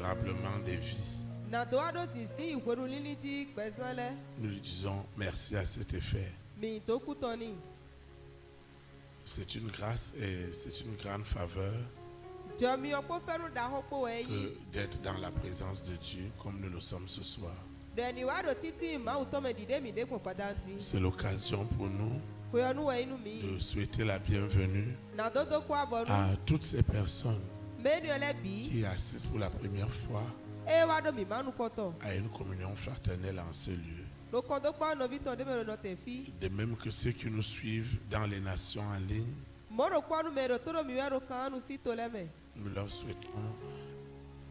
durablement des vies. Nous lui disons merci à cet effet. C'est une grâce et c'est une grande faveur que d'être dans la présence de Dieu comme nous le sommes ce soir. C'est l'occasion pour nous de souhaiter la bienvenue à toutes ces personnes qui assistent pour la première fois à une communion fraternelle en ce lieu. De même que ceux qui nous suivent dans les nations en ligne, nous leur souhaitons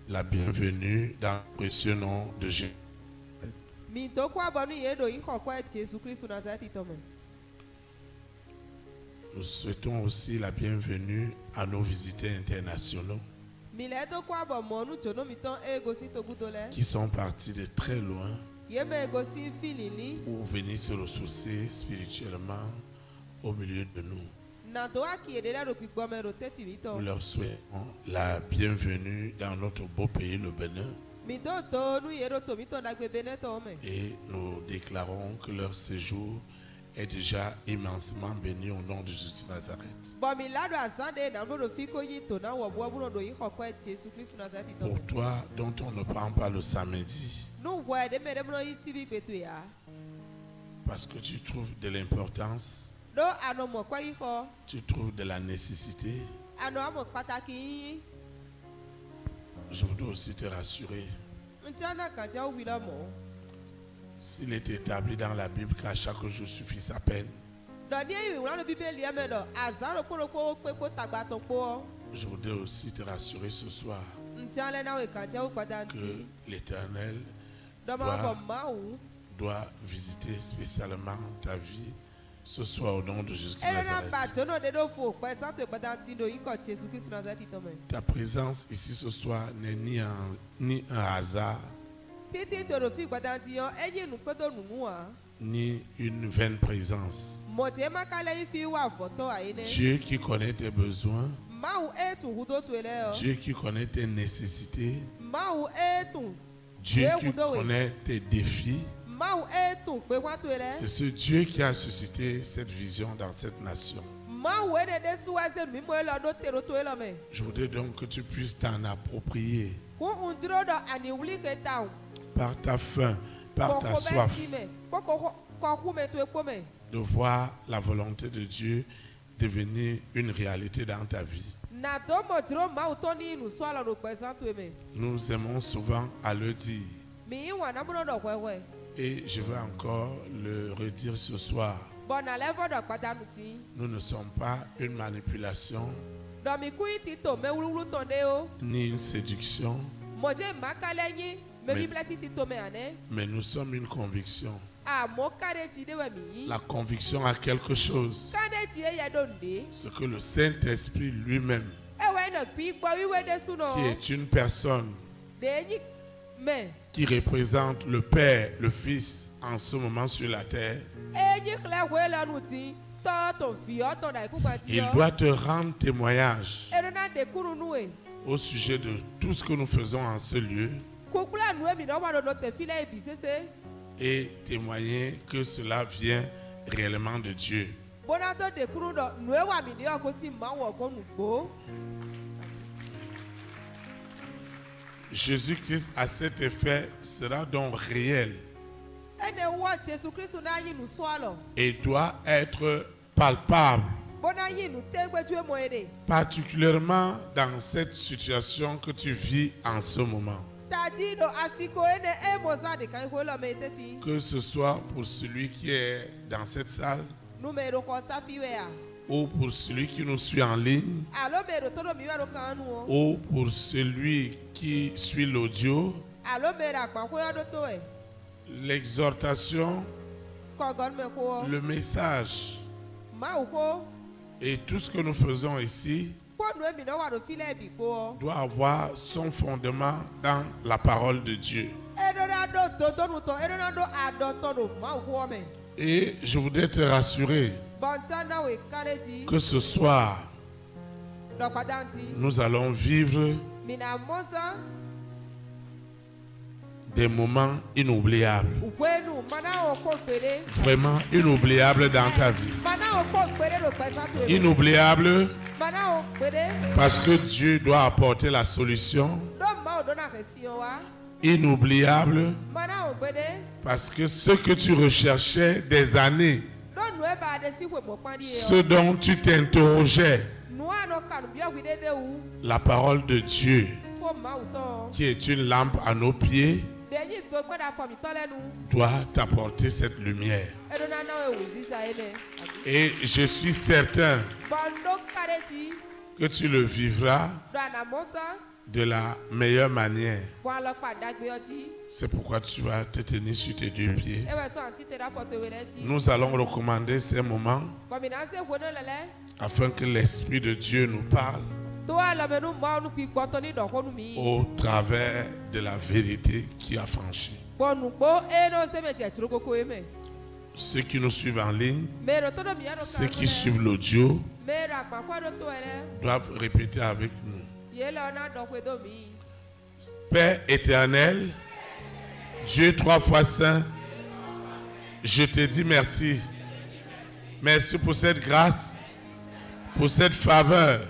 la bienvenue dans le précieux nom de Jésus. Nous souhaitons aussi la bienvenue à nos visiteurs internationaux qui sont partis de très loin pour venir se ressourcer spirituellement au milieu de nous. Nous leur souhaitons la bienvenue dans notre beau pays, le Bénin. Et nous déclarons que leur séjour est déjà immensément béni au nom de Jésus de Nazareth. Pour toi, dont on ne prend pas le samedi, parce que tu trouves de l'importance, tu trouves de la nécessité, je voudrais aussi te rassurer. S'il est établi dans la Bible qu'à chaque jour suffit sa peine, je voudrais aussi te rassurer ce soir que l'Éternel doit visiter spécialement ta vie ce soir au nom de Jésus de Nazareth. Ta présence ici ce soir n'est ni un hasard, ni une vaine présence. Dieu qui connaît tes besoins, Dieu qui connaît tes nécessités, Dieu qui connaît tes défis, c'est ce Dieu qui a suscité cette vision dans cette nation. Je voudrais donc que tu puisses t'en approprier par ta faim, par ta soif, de voir la volonté de Dieu devenir une réalité dans ta vie. Nous aimons souvent à le dire. Et je veux encore le redire ce soir. Nous ne sommes pas une manipulation, ni une séduction, mais nous sommes une conviction. La conviction à quelque chose. Ce que le Saint-Esprit lui-même, qui est une personne qui représente le Père, le Fils en ce moment sur la terre, il doit te rendre témoignage au sujet de tout ce que nous faisons en ce lieu et témoigner que cela vient réellement de Dieu. Jésus-Christ à cet effet sera donc réel et doit être palpable, particulièrement dans cette situation que tu vis en ce moment. Que ce soit pour celui qui est dans cette salle ou pour celui qui nous suit en ligne ou pour celui qui suit l'audio, l'exhortation, le message et tout ce que nous faisons ici doit avoir son fondement dans la parole de Dieu. Et je voudrais te rassurer que ce soir, nous allons vivre des moments inoubliables. Vraiment inoubliables dans ta vie. Inoubliables parce que Dieu doit apporter la solution. Inoubliable parce que ce que tu recherchais des années, ce dont tu t'interrogeais, la parole de Dieu qui est une lampe à nos pieds doit t'apporter cette lumière. Et je suis certain que tu le vivras de la meilleure manière. C'est pourquoi tu vas te tenir sur tes deux pieds. Nous allons recommander ces moments afin que l'Esprit de Dieu nous parle au travers de la vérité qui a franchi. Ceux qui nous suivent en ligne, ceux qui suivent l'audio, doivent répéter avec nous. Père éternel, Dieu 3 fois saint, je te dis merci. Merci pour cette grâce, pour cette faveur,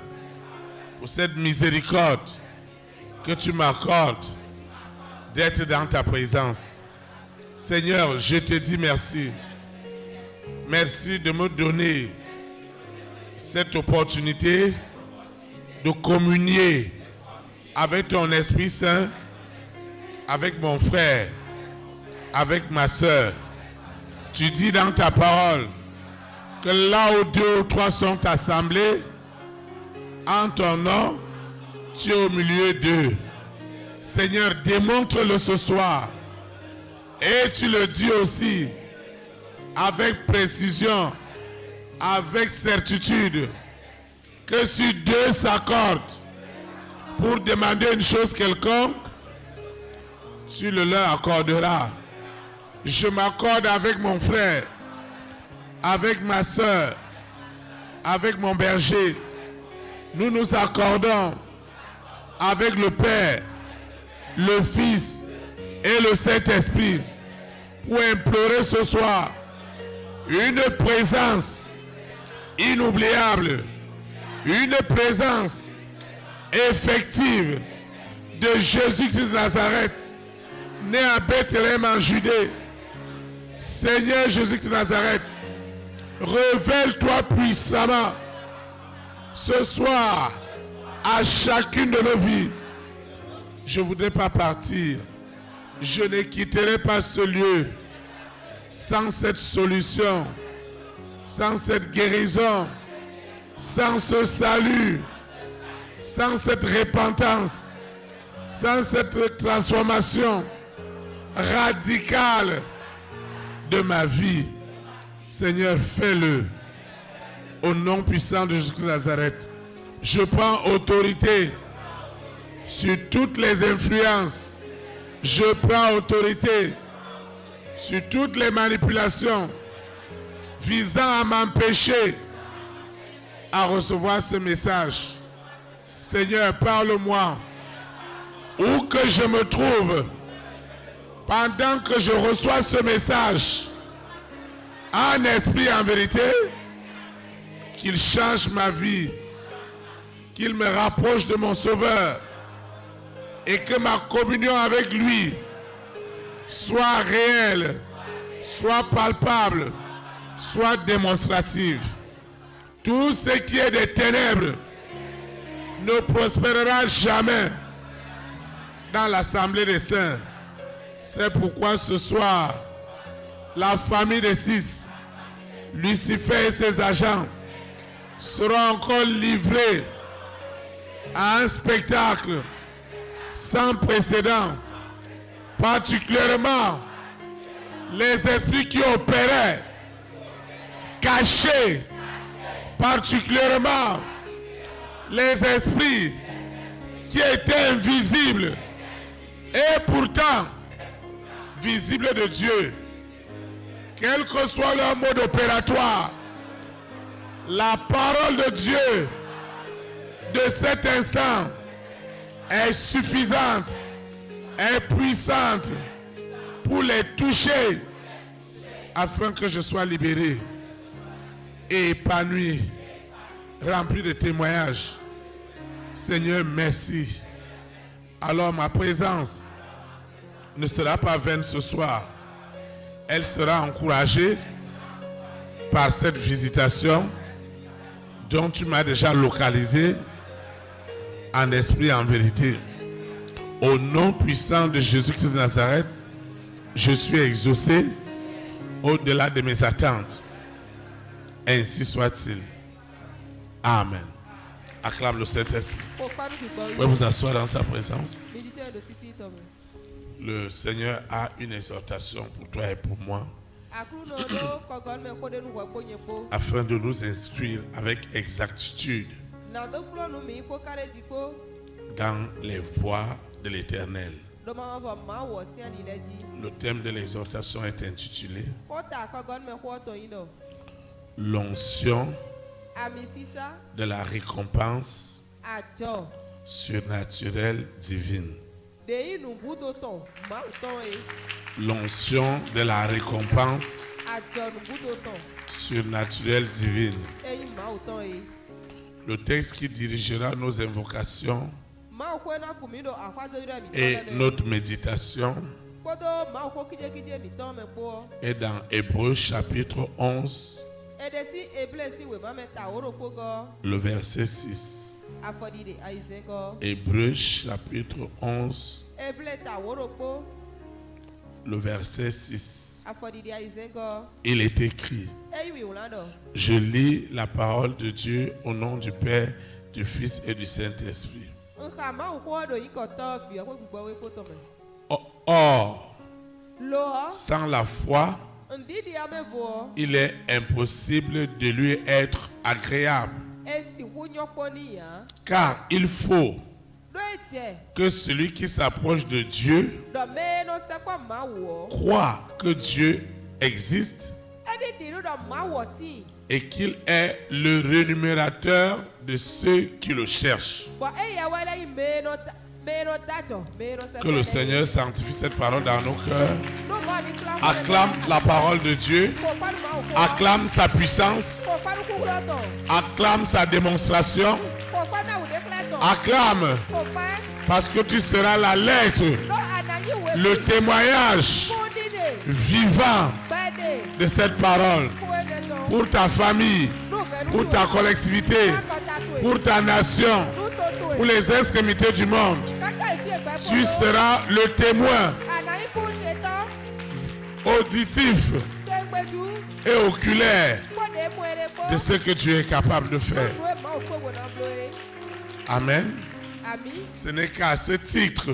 pour cette miséricorde que tu m'accordes d'être dans ta présence. Seigneur, je te dis merci. Merci de me donner cette opportunité de communier avec ton Esprit Saint, avec mon frère, avec ma soeur. Tu dis dans ta parole que là où 2 ou 3 sont assemblés, en ton nom, tu es au milieu d'eux. Seigneur, démontre-le ce soir. Et tu le dis aussi avec précision, avec certitude, que si 2 s'accordent pour demander une chose quelconque, tu le leur accorderas. Je m'accorde avec mon frère, avec ma soeur, avec mon berger. Nous nous accordons avec le Père, le Fils et le Saint-Esprit pour implorer ce soir une présence inoubliable, une présence effective de Jésus-Christ de Nazareth, né à Bethléem en Judée. Seigneur Jésus-Christ de Nazareth, révèle-toi puissamment ce soir à chacune de nos vies. Je ne voudrais pas partir. Je ne quitterai pas ce lieu sans cette solution, sans cette guérison, sans ce salut, sans cette repentance, sans cette transformation radicale de ma vie. Seigneur, fais-le. Au nom puissant de Jésus de Nazareth, je prends autorité sur toutes les influences. Je prends autorité sur toutes les manipulations visant à m'empêcher à recevoir ce message. Seigneur, parle-moi. Où que je me trouve, pendant que je reçois ce message, en esprit, en vérité, qu'il change ma vie, qu'il me rapproche de mon Sauveur et que ma communion avec lui soit réelle, soit palpable, soit démonstrative. Tout ce qui est des ténèbres ne prospérera jamais dans l'assemblée des saints. C'est pourquoi ce soir, la famille des 6, Lucifer et ses agents, seront encore livrés à un spectacle sans précédent, particulièrement les esprits qui opéraient cachés, particulièrement les esprits qui étaient invisibles et pourtant visibles de Dieu. Quel que soit leur mode opératoire, la parole de Dieu de cet instant est suffisante est puissante pour les toucher afin que je sois libéré et épanoui, rempli de témoignages. Seigneur, merci. Alors ma présence ne sera pas vaine ce soir. Elle sera encouragée par cette visitation dont tu m'as déjà localisé en esprit et en vérité. Au nom puissant de Jésus-Christ de Nazareth, je suis exaucé au-delà de mes attentes. Ainsi soit-il. Amen. Acclame le Saint-Esprit. Vous pouvez vous asseoir dans sa présence. Le Seigneur a une exhortation pour toi et pour moi, afin de nous instruire avec exactitude dans les voies de l'Éternel. Le thème de l'exhortation est intitulé l'onction de la récompense surnaturelle divine. L'onction de la récompense surnaturelle divine. Le texte qui dirigera nos invocations et notre méditation est dans Hébreux chapitre 11, le verset 6. Hébreux chapitre 11, le verset 6. Il est écrit: je lis la parole de Dieu au nom du Père, du Fils et du Saint-Esprit. Or, sans la foi, il est impossible de lui être agréable. Car il faut que celui qui s'approche de Dieu croit que Dieu existe et qu'il est le rémunérateur de ceux qui le cherchent. Que le Seigneur sanctifie cette parole dans nos cœurs. Acclame la parole de Dieu. Acclame sa puissance. Acclame sa démonstration. Acclame, parce que tu seras la lettre, le témoignage vivant de cette parole pour ta famille, pour ta collectivité, pour ta nation, pour les extrémités du monde. Tu seras le témoin auditif et oculaire de ce que tu es capable de faire. Amen. Ce n'est qu'à ce titre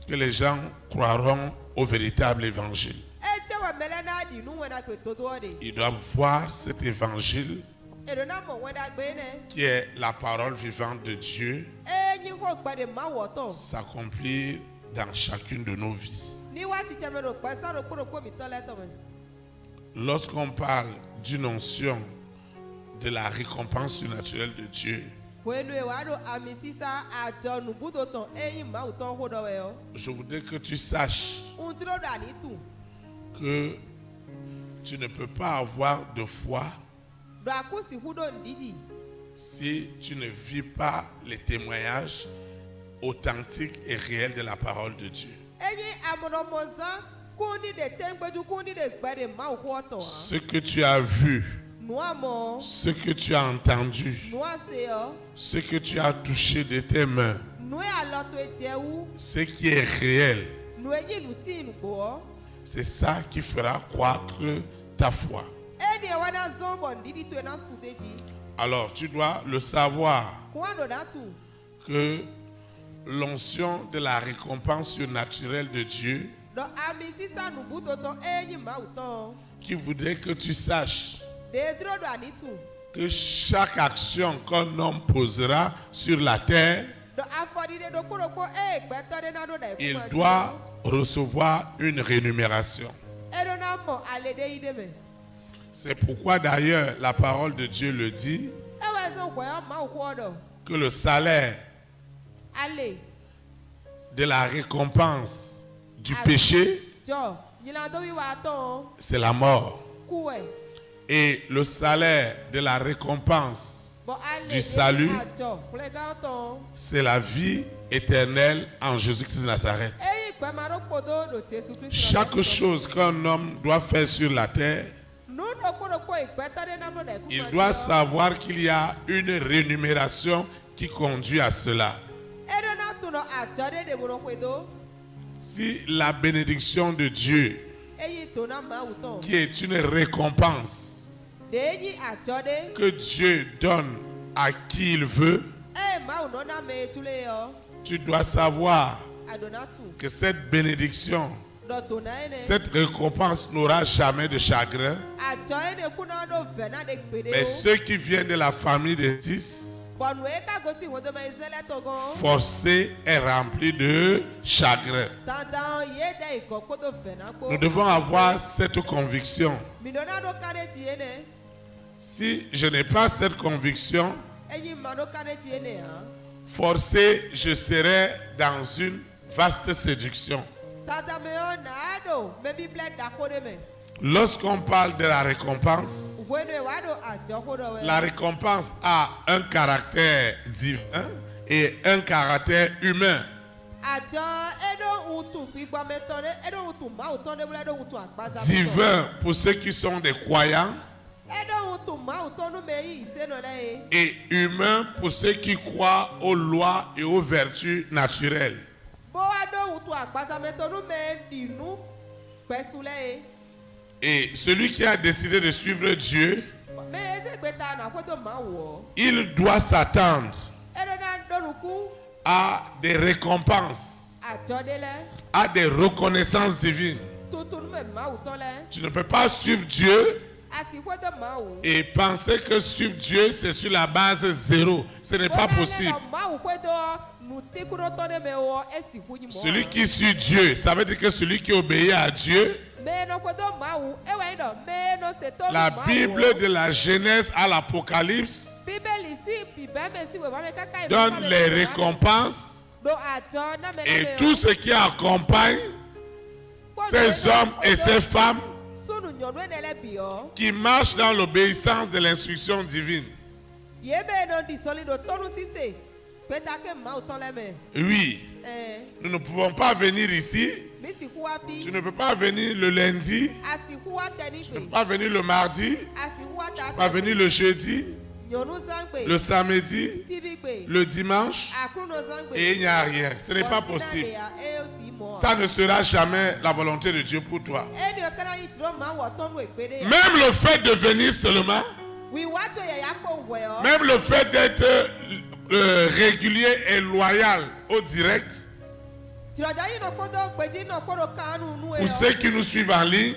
que les gens croiront au véritable évangile. Ils doivent voir cet évangile qui est la parole vivante de Dieu s'accomplir dans chacune de nos vies. Lorsqu'on parle d'une onction de la récompense surnaturelle de Dieu, je voudrais que tu saches que tu ne peux pas avoir de foi si tu ne vis pas les témoignages authentiques et réels de la parole de Dieu. Ce que tu as vu, ce que tu as entendu, ce que tu as touché de tes mains, ce qui est réel, c'est ça qui fera croître ta foi. Alors tu dois le savoir que l'onction de la récompense surnaturelle de Dieu, qui voudrait que tu saches que chaque action qu'un homme posera sur la terre, il doit recevoir une rémunération. C'est pourquoi d'ailleurs la parole de Dieu le dit, que le salaire de la récompense du péché, c'est la mort. Et le salaire de la récompense du salut, c'est la vie éternelle en Jésus-Christ de Nazareth. Chaque chose qu'un homme doit faire sur la terre, il doit savoir qu'il y a une rémunération qui conduit à cela. Si la bénédiction de Dieu, qui est une récompense que Dieu donne à qui il veut, tu dois savoir que cette bénédiction, cette récompense n'aura jamais de chagrin. Mais ceux qui viennent de la famille des 10, forcé et rempli de chagrin. Nous devons avoir cette conviction. Si je n'ai pas cette conviction, forcé, je serai dans une vaste séduction. Lorsqu'on parle de la récompense a un caractère divin et un caractère humain. Divin pour ceux qui sont des croyants et humain pour ceux qui croient aux lois et aux vertus naturelles. Et celui qui a décidé de suivre Dieu, il doit s'attendre à des récompenses, à des reconnaissances divines. Tu ne peux pas suivre Dieu et penser que suivre Dieu c'est sur la base zéro. Ce n'est pas possible. Celui qui suit Dieu, ça veut dire que celui qui obéit à Dieu, la Bible de la Genèse à l'Apocalypse donne les récompenses et tout ce qui accompagne ces hommes et ces femmes qui marchent dans l'obéissance de l'instruction divine. Oui, nous ne pouvons pas venir ici. Tu ne peux pas venir le lundi, tu ne peux pas venir le mardi, tu ne peux pas venir le jeudi, le samedi, le dimanche, et il n'y a rien. Ce n'est pas possible. Ça ne sera jamais la volonté de Dieu pour toi. Même le fait de venir seulement, même le fait d'être régulier et loyal au direct, pour ceux qui nous suivent en ligne,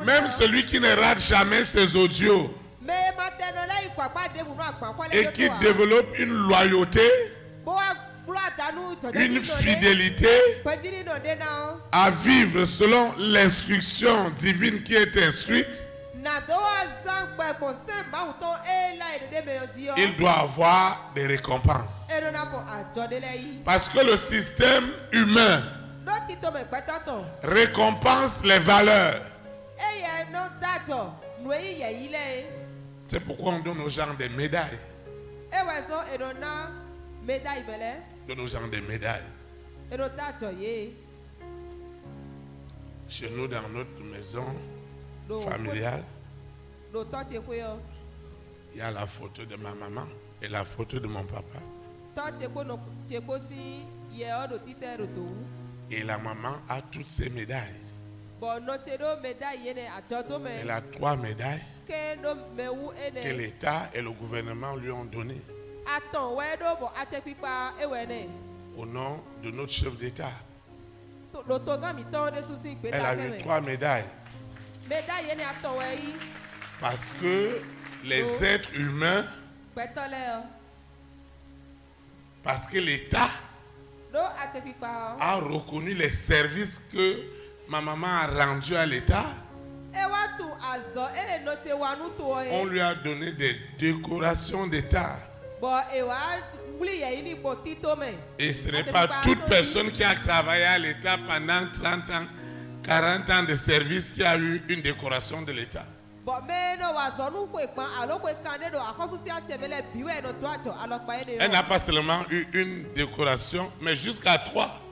même celui qui ne rate jamais ses audios et qui développe une loyauté, une fidélité à vivre selon l'instruction divine qui est instruite, il doit avoir des récompenses. Parce que le système humain récompense les valeurs. C'est pourquoi on donne aux gens des médailles. On donne aux gens des médailles. Chez nous, dans notre maison familiale, il y a la photo de ma maman et la photo de mon papa. Et la maman a toutes ses médailles. Elle a 3 médailles que l'État et le gouvernement lui ont données au nom de notre chef d'État. Elle a eu 3 médailles. Parce que les êtres humains, parce que l'État a reconnu les services que ma maman a rendus à l'État, on lui a donné des décorations d'État. Et ce n'est pas toute personne qui a travaillé à l'État pendant 30 ans, 40 ans de service qui a eu une décoration de l'État. Elle n'a pas seulement eu une décoration, mais jusqu'à 3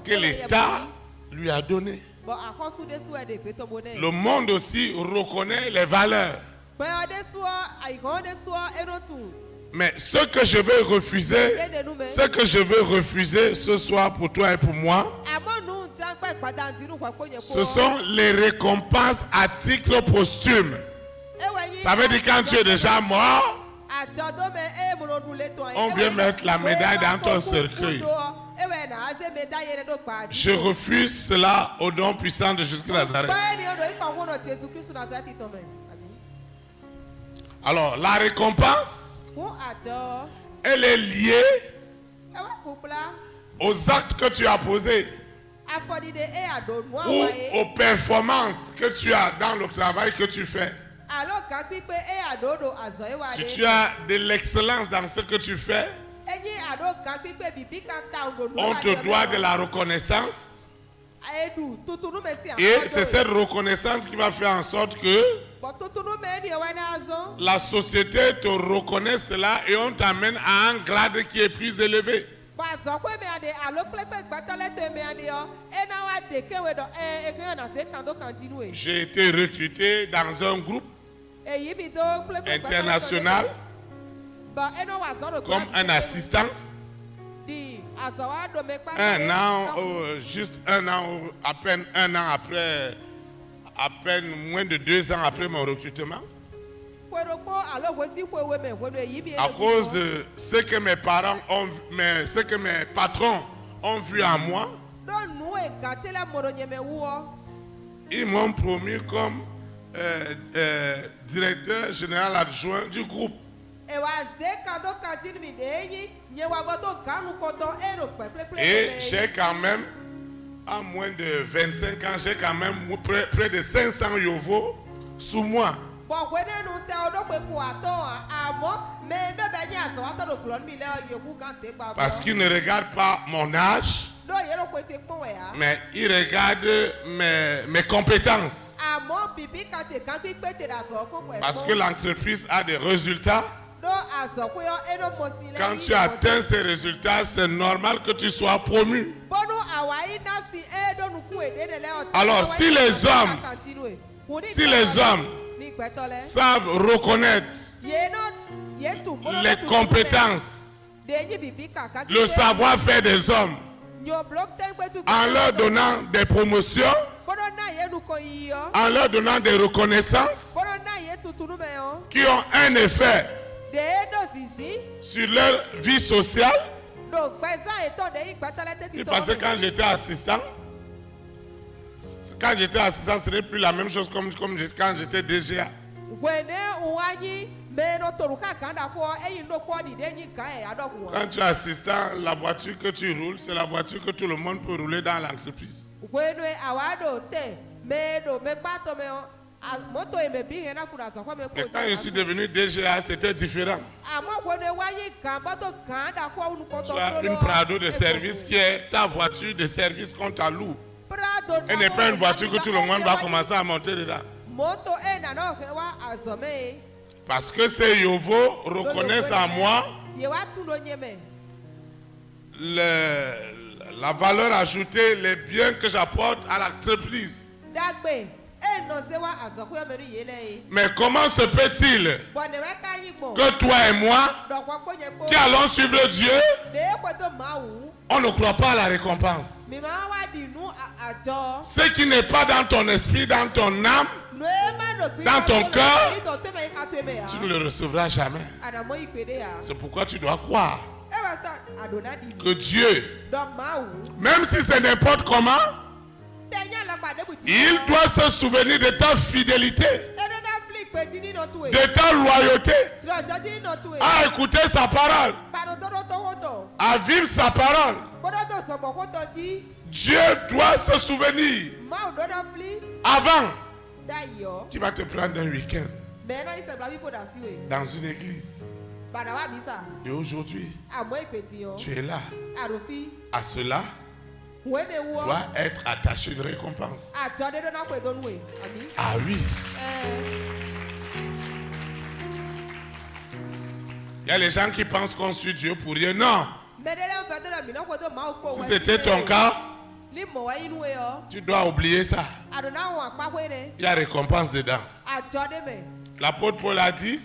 que l'État lui a donné. Le monde aussi reconnaît les valeurs. Mais ce que je veux refuser ce soir pour toi et pour moi, ce sont les récompenses à titre posthume. Ça veut dire quand tu es déjà mort, on vient mettre la médaille dans ton cercueil. Je refuse cela au nom puissant de Jésus-Christ Nazareth. Alors, la récompense, elle est liée aux actes que tu as posés ou aux performances que tu as dans le travail que tu fais. Si tu as de l'excellence dans ce que tu fais, on te doit de la reconnaissance. Et c'est cette reconnaissance qui va faire en sorte que la société te reconnaît cela et on t'amène à un grade qui est plus élevé. J'ai été recruté dans un groupe international comme un assistant. Un an, juste un an, à peine un an après, à peine moins de 2 ans après mon recrutement. À cause de ce que mes parents ont, ce que mes patrons ont vu en moi, ils m'ont promu comme directeur général adjoint du groupe. Et j'ai quand même, à moins de 25 ans, j'ai quand même près de 500 yovos sous moi. Parce qu'ils ne regardent pas mon âge, mais ils regardent mes compétences. Parce que l'entreprise a des résultats. Quand tu atteins ces résultats, c'est normal que tu sois promu. Alors si les hommes savent reconnaître les compétences, le savoir-faire des hommes, en leur donnant des promotions, en leur donnant des reconnaissances qui ont un effet sur leur vie sociale. Parce que quand j'étais assistant, ce n'est plus la même chose comme quand j'étais DGA. Quand tu es assistant, la voiture que tu roules, c'est la voiture que tout le monde peut rouler dans l'entreprise. Mais quand je suis devenu DGA, c'était différent. Tu as une Prado de service qui est ta voiture de service qu'on t'alloue. Elle n'est pas une voiture que tout le monde va commencer à monter dedans. Parce que ces Yovos reconnaissent en moi la valeur ajoutée, les biens que j'apporte à l'entreprise. Mais comment se peut-il que toi et moi, qui allons suivre Dieu, on ne croit pas à la récompense? Ce qui n'est pas dans ton esprit, dans ton âme, dans ton cœur, tu ne le recevras jamais. C'est pourquoi tu dois croire que Dieu, même si c'est n'importe comment, il doit se souvenir de ta fidélité, de ta loyauté, à écouter sa parole, à vivre sa parole. Dieu doit se souvenir. Avant, tu vas te prendre un week-end dans une église. Et aujourd'hui, tu es là. À cela doit être attachée une récompense. Ah oui. Il y a les gens qui pensent qu'on suit Dieu pour rien. Non. Si c'était ton cas, tu dois oublier ça. Il y a récompense dedans. L'apôtre Paul a dit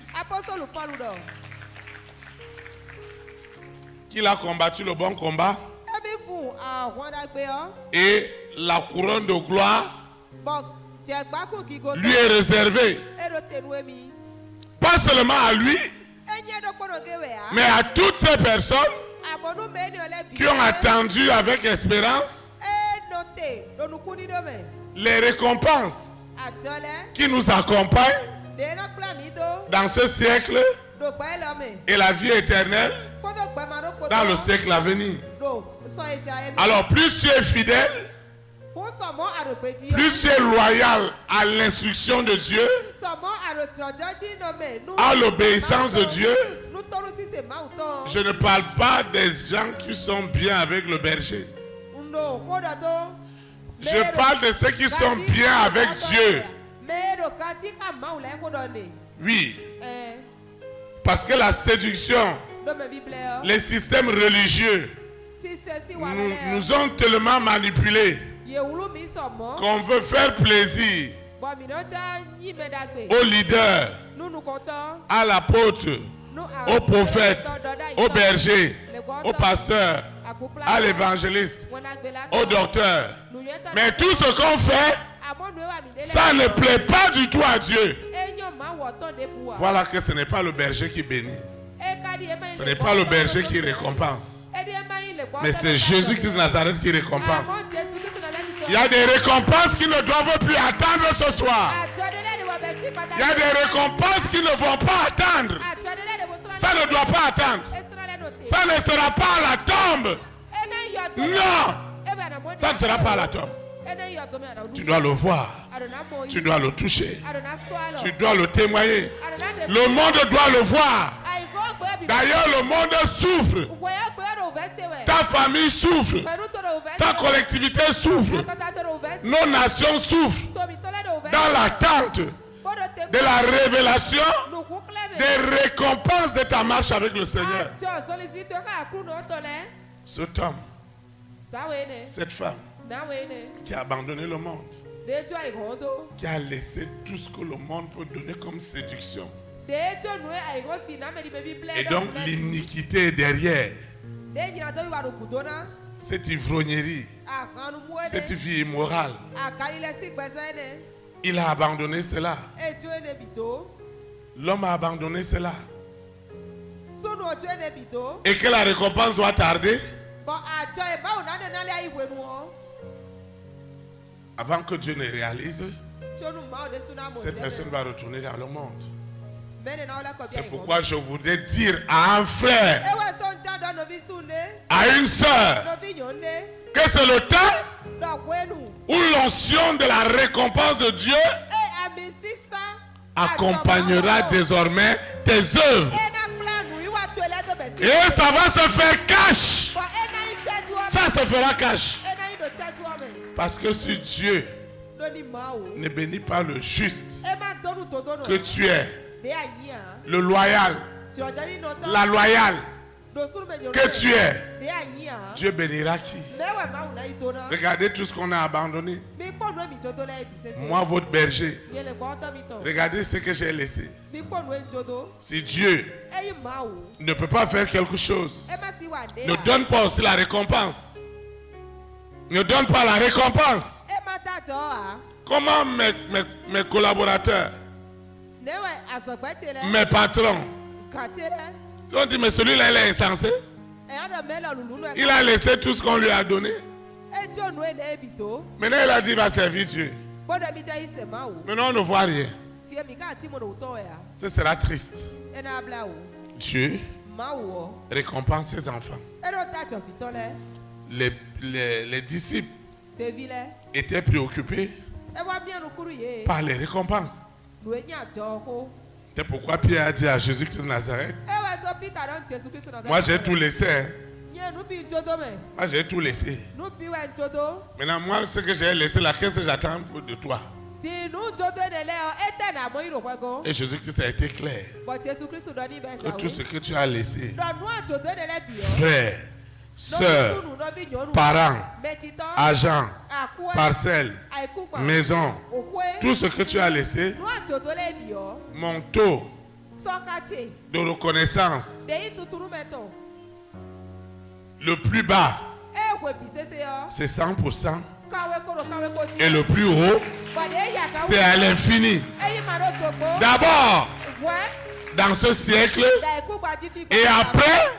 qu'il a combattu le bon combat et la couronne de gloire lui est réservée. Pas seulement à lui, mais à toutes ces personnes qui ont attendu avec espérance les récompenses qui nous accompagnent dans ce siècle et la vie éternelle dans le siècle à venir. Alors plus tu es fidèle, plus tu es loyal à l'instruction de Dieu, à l'obéissance de Dieu. Je ne parle pas des gens qui sont bien avec le berger. Je parle de ceux qui sont bien avec Dieu. Oui. Parce que la séduction, les systèmes religieux nous ont tellement manipulés qu'on veut faire plaisir aux leaders, à l'apôtre, aux prophètes, aux bergers, aux pasteurs, à l'évangéliste, aux docteurs. Mais tout ce qu'on fait, ça ne plaît pas du tout à Dieu. Voilà que ce n'est pas le berger qui bénit. Ce n'est pas le berger qui récompense. Mais c'est Jésus-Christ de Nazareth qui récompense. Il y a des récompenses qui ne doivent plus attendre ce soir. Il y a des récompenses qui ne vont pas attendre. Ça ne doit pas attendre. Ça ne sera pas à la tombe. Non. Ça ne sera pas à la tombe. Tu dois le voir. Tu dois le toucher. Tu dois le témoigner. Le monde doit le voir. D'ailleurs, le monde souffre. Ta famille souffre. Ta collectivité souffre. Nos nations souffrent. Dans l'attente de la révélation des récompenses de ta marche avec le Seigneur. Cet homme, cette femme qui a abandonné le monde, qui a laissé tout ce que le monde peut donner comme séduction. Et donc l'iniquité est derrière. Cette ivrognerie, cette vie immorale. Il a abandonné cela. L'homme a abandonné cela. Et que la récompense doit tarder. Avant que Dieu ne réalise, cette personne va retourner dans le monde. C'est pourquoi je voudrais dire à un frère, à une sœur, que c'est le temps où l'onction de la récompense de Dieu accompagnera désormais tes œuvres. Et ça va se faire cash. Ça se fera cash. Parce que si Dieu ne bénit pas le juste que tu es, le loyal, la loyale que tu es, Dieu bénira qui? Regardez tout ce qu'on a abandonné. Moi, votre berger, regardez ce que j'ai laissé. Si Dieu ne peut pas faire quelque chose, ne donne pas aussi la récompense. Ne donne pas la récompense. Comment mes collaborateurs, mes patrons, ils ont dit, mais celui-là, il est insensé. Il a laissé tout ce qu'on lui a donné. Maintenant, il a dit, il va servir Dieu. Maintenant, on ne voit rien. Ce sera triste. Dieu récompense ses enfants. Les disciples étaient préoccupés par les récompenses. C'est pourquoi Pierre a dit à Jésus-Christ de Nazareth, moi j'ai tout laissé. Moi j'ai tout laissé. Maintenant moi ce que j'ai laissé là, qu'est-ce que j'attends de toi? Et Jésus-Christ a été clair. Que tout ce que tu as laissé, frères, sœurs, parents, agents, parcelles, maisons, tout ce que tu as laissé, mon taux de reconnaissance, le plus bas, c'est 100%. Et le plus haut, c'est à l'infini. D'abord, dans ce siècle, et après,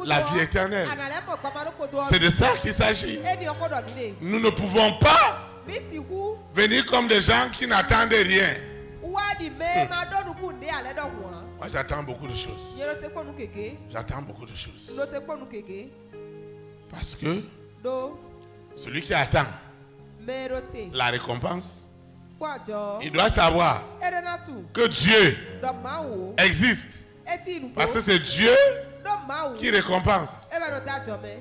la vie éternelle. C'est de ça qu'il s'agit. Nous ne pouvons pas venir comme des gens qui n'attendent rien. Moi, j'attends beaucoup de choses. J'attends beaucoup de choses. Parce que celui qui attend la récompense, il doit savoir que Dieu existe. Parce que c'est Dieu qui récompense.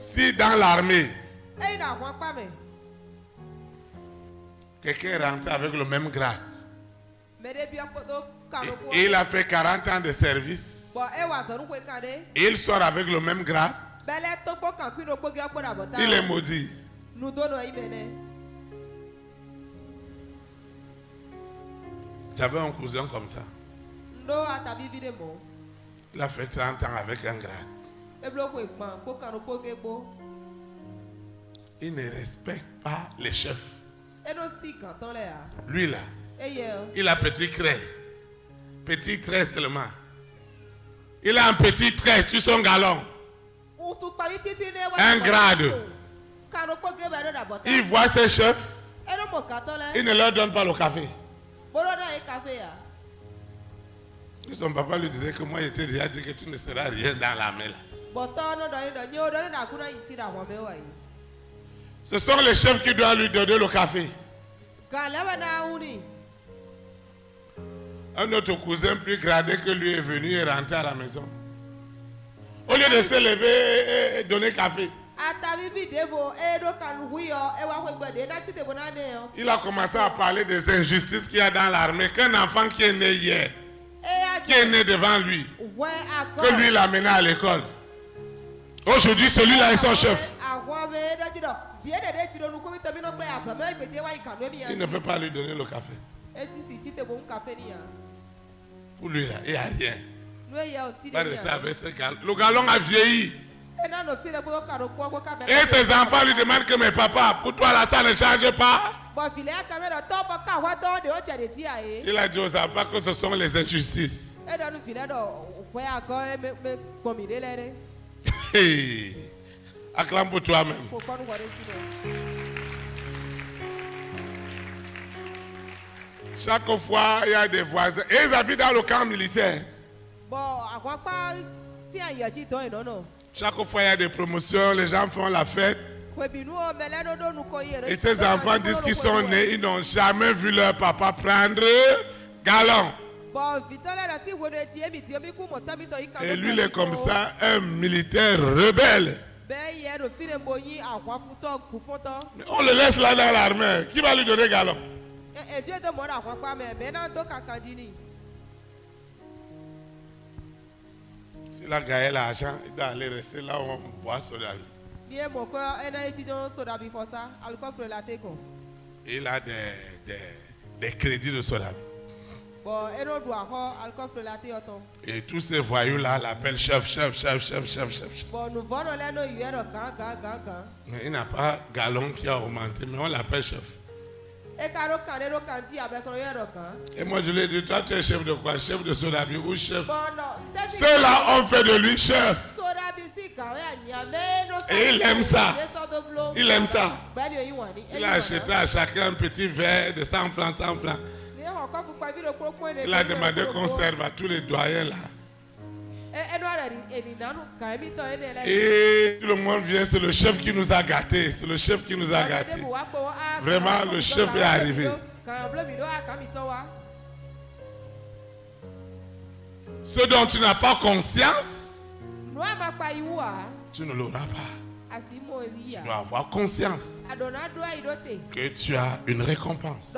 Si dans l'armée, quelqu'un est rentré avec le même grade et il a fait 40 ans de service et il sort avec le même grade, il est maudit. J'avais un cousin comme ça. Il a fait 30 ans avec un grade. Il ne respecte pas les chefs. Lui là, il a petit trait. Petit trait seulement. Il a un petit trait sur son galon. Un grade. Il voit ses chefs. Il ne leur donne pas le café. Son papa lui disait que moi j'étais déjà dit que tu ne seras rien dans la main. Ce sont les chefs qui doivent lui donner le café. Un autre cousin plus gradé que lui est venu et rentré à la maison. Au lieu de se lever et donner café, il a commencé à parler des injustices qu'il y a dans l'armée. Qu'un enfant qui est né hier, qui est né devant lui, que lui l'a mené à l'école. Aujourd'hui, celui-là est son chef. Il ne peut pas lui donner le café. Pour lui, là, il n'y a rien. Pas de ça avec ce galon. Le galon a vieilli. Et ses enfants lui demandent que mais papa, pour toi là, ça ne change pas. Il a dit aux enfants que ce sont les injustices. Acclame pour toi-même. Chaque fois, il y a des voisins. Et ils habitent dans le camp militaire. Chaque fois, il y a des promotions, les gens font la fête. Et ces enfants disent qu'ils sont nés, ils n'ont jamais vu leur papa prendre galon. Et lui, il est comme ça, un militaire rebelle. Mais on le laisse là dans l'armée. Qui va lui donner galon? S'il a gagné l'argent, il doit aller rester là où on boit soda. Il a des crédits de soda. Et tous ces voyous-là l'appellent chef. Mais il n'a pas galon qui a augmenté, mais on l'appelle chef. Et moi je lui ai dit, toi tu es chef de quoi? Chef de Sodabi ou chef? Ceux-là ont fait de lui chef. Et il aime ça. Il aime ça. Il a acheté à chacun un petit verre de 100 francs. Il a demandé qu'on serve à tous les doyens là. Et tout le monde vient, c'est le chef qui nous a gâtés. C'est le chef qui nous a gâtés. Vraiment, le chef est arrivé. Ce dont tu n'as pas conscience, tu ne l'auras pas. Tu dois avoir conscience que tu as une récompense.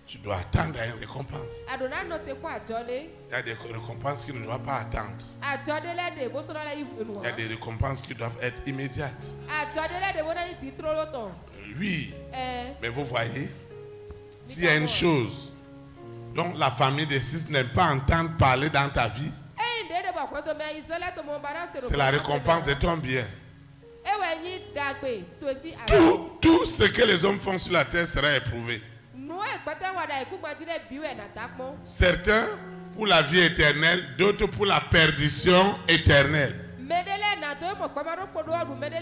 Tu dois attendre une récompense. Il y a des récompenses qui ne doivent pas attendre. Il y a des récompenses qui doivent être immédiates. Oui, mais vous voyez, s'il y a une chose dont la famille des six n'aime pas entendre parler dans ta vie, c'est la récompense de ton bien. Tout ce que les hommes font sur la terre sera éprouvé. Certains pour la vie éternelle, d'autres pour la perdition éternelle.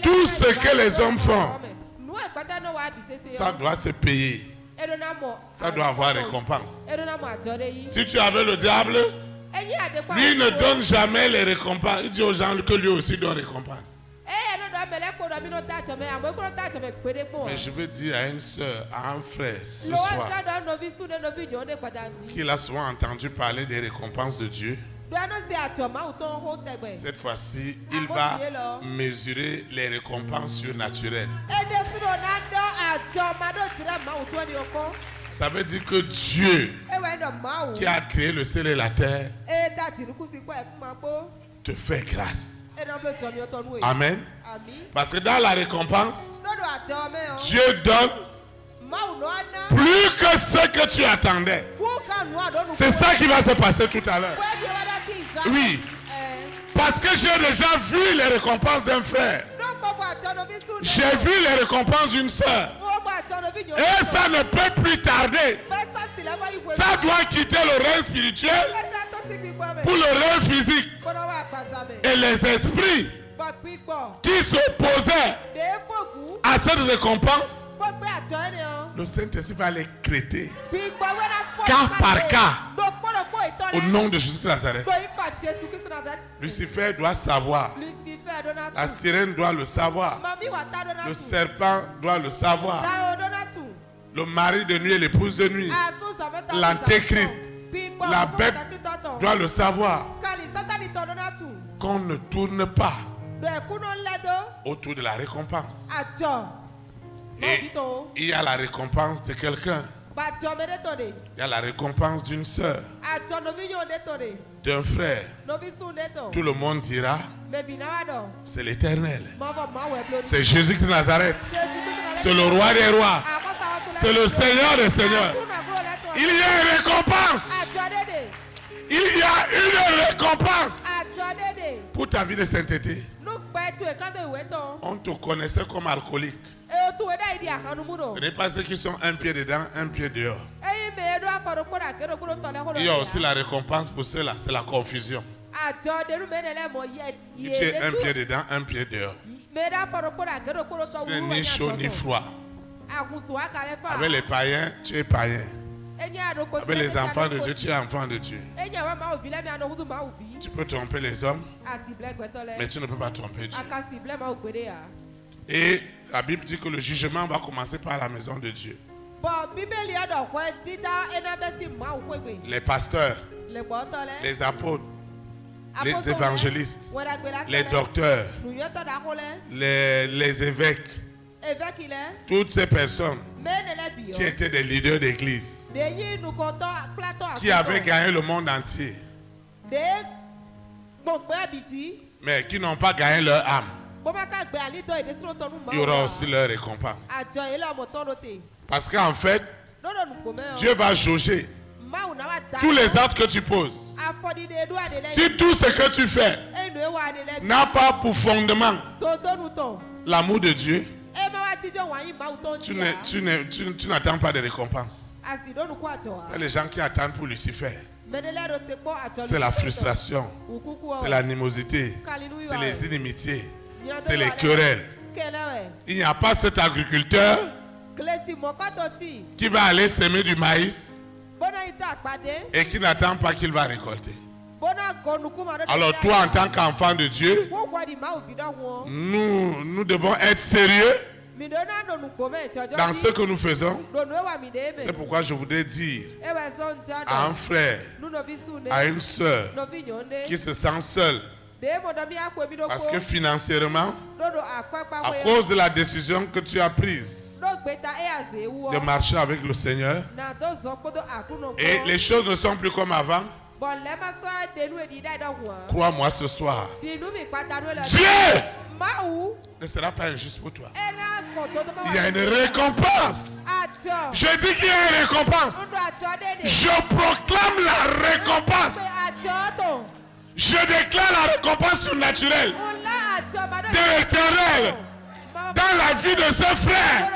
Tout ce que les hommes font, ça doit se payer. Ça doit avoir récompense. Si tu avais le diable, lui ne donne jamais les récompenses. Il dit aux gens que lui aussi donne récompense. Mais je veux dire à une soeur, à un frère ce soir, qu'il a souvent entendu parler des récompenses de Dieu. Cette fois-ci, il va mesurer les récompenses surnaturelles. Ça veut dire que Dieu, qui a créé le ciel et la terre, te fait grâce. Amen. Parce que dans la récompense, Dieu donne plus que ce que tu attendais. C'est ça qui va se passer tout à l'heure. Oui. Parce que j'ai déjà vu les récompenses d'un frère. J'ai vu les récompenses d'une soeur. Et ça ne peut plus tarder. Ça doit quitter le règne spirituel pour le règne physique. Et les esprits qui s'opposaient à cette récompense, le Saint-Esprit va les traiter cas par cas au nom de Jésus de Nazareth. Lucifer doit savoir. La sirène doit le savoir. Le serpent doit le savoir. Le mari de nuit et l'épouse de nuit. L'antéchrist. La bête doit le savoir. Qu'on ne tourne pas autour de la récompense. Et il y a la récompense de quelqu'un. Il y a la récompense d'une sœur, d'un frère. Tout le monde dira, c'est l'Éternel. C'est Jésus de Nazareth. C'est le roi des rois. C'est le Seigneur des seigneurs. Il y a une récompense. Il y a une récompense pour ta vie de sainteté. On te connaissait comme alcoolique. Ce n'est pas ceux qui sont un pied dedans, un pied dehors. Il y a aussi la récompense pour ceux-là, c'est la confusion. Tu es un pied dedans, un pied dehors. Tu n'es ni chaud ni froid. Avec les païens, tu es païen. Avec les enfants de Dieu, tu es enfant de Dieu. Tu peux tromper les hommes, mais tu ne peux pas tromper Dieu. Et la Bible dit que le jugement va commencer par la maison de Dieu. Les pasteurs, les apôtres, les évangélistes, les docteurs, les évêques, toutes ces personnes qui étaient des leaders d'église, qui avaient gagné le monde entier, mais qui n'ont pas gagné leur âme, il y aura aussi leur récompense. Parce qu'en fait, Dieu va jauger tous les actes que tu poses. Si tout ce que tu fais n'a pas pour fondement l'amour de Dieu, tu n'attends pas de récompense. Les gens qui attendent pour Lucifer, c'est la frustration, c'est l'animosité, c'est les inimitiés, c'est les querelles. Il n'y a pas cet agriculteur qui va aller semer du maïs et qui n'attend pas qu'il va récolter. Alors toi, en tant qu'enfant de Dieu, nous devons être sérieux dans ce que nous faisons. C'est pourquoi je voudrais dire à un frère, à une sœur qui se sent seul, parce que financièrement, à cause de la décision que tu as prise de marcher avec le Seigneur, et les choses ne sont plus comme avant, crois-moi ce soir, Dieu ne sera pas injuste pour toi. Il y a une récompense. Je dis qu'il y a une récompense. Je proclame la récompense. Je déclare la récompense surnaturelle de l'Éternel dans la vie de ce frère,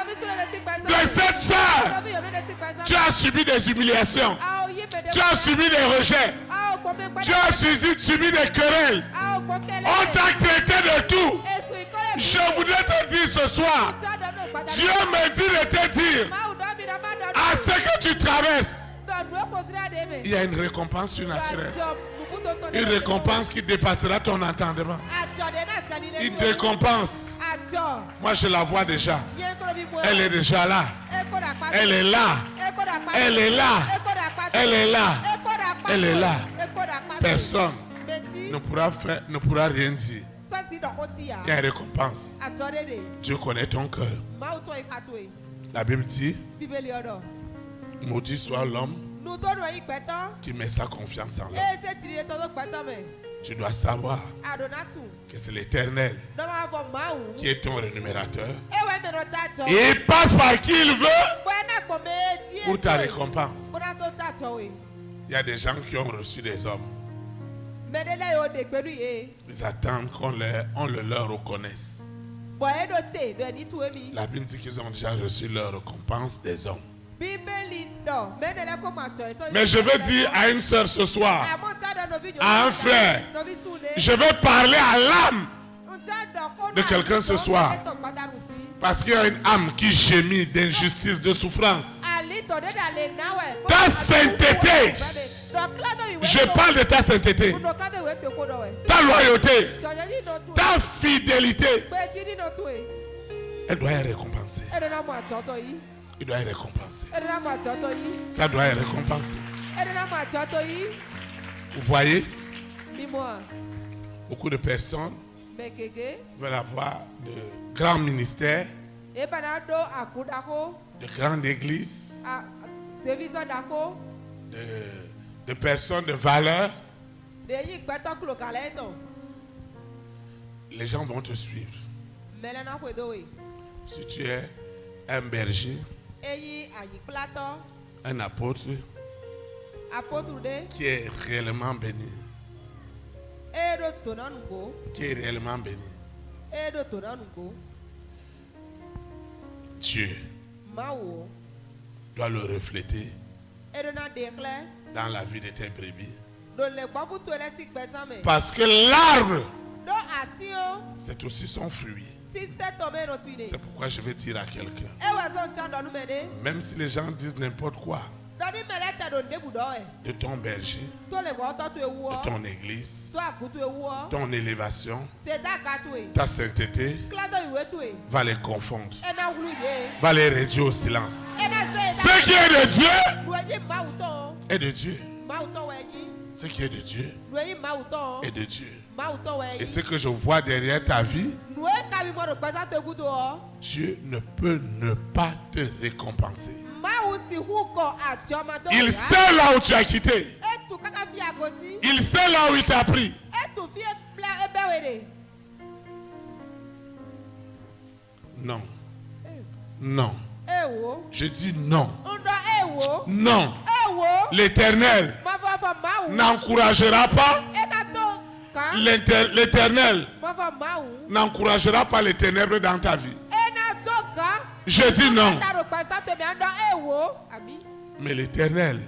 de cette soeur. Tu as subi des humiliations. Tu as subi des rejets. Tu as subi des querelles. On t'a traité de tout. Je voudrais te dire ce soir, Dieu me dit de te dire, à ce que tu traverses, il y a une récompense surnaturelle. Une récompense qui dépassera ton entendement. Une récompense. Moi je la vois déjà. Elle est déjà là. Elle est là. Elle est là. Elle est là. Elle est là. Personne ne pourra rien dire. Il y a une récompense. Dieu connaît ton cœur. La Bible dit, maudit soit l'homme qui met sa confiance en l'homme. Tu dois savoir que c'est l'Éternel qui est ton rémunérateur. Et il passe par qui il veut pour ta récompense. Il y a des gens qui ont reçu des hommes. Ils attendent qu'on leur reconnaisse. La Bible dit qu'ils ont déjà reçu leur récompense des hommes. Mais je veux dire à une sœur ce soir, à un frère, je veux parler à l'âme de quelqu'un ce soir. Parce qu'il y a une âme qui gémit d'injustice, de souffrance. Ta sainteté, je parle de ta sainteté, ta loyauté, ta fidélité, elle doit être récompensée. Il doit être récompensé. Ça doit être récompensé. Vous voyez, beaucoup de personnes veulent avoir de grands ministères, de grandes églises, de personnes de valeur. Les gens vont te suivre. Si tu es un berger, un apôtre qui est réellement béni, Dieu doit le refléter dans la vie de tes brebis. Parce que l'arbre, c'est aussi son fruit. C'est pourquoi je vais dire à quelqu'un, même si les gens disent n'importe quoi de ton berger, de ton église, ton élévation, ta sainteté, va les confondre, va les réduire au silence. Ce qui est de Dieu est de Dieu. Ce qui est de Dieu est de Dieu. Et ce que je vois derrière ta vie, Dieu ne peut ne pas te récompenser. Il sait là où tu as quitté. Il sait là où il t'a pris. Non. Non. Je dis non. Non. L'Éternel n'encouragera pas. L'Éternel n'encouragera pas les ténèbres dans ta vie. Je dis non. Mais l'Éternel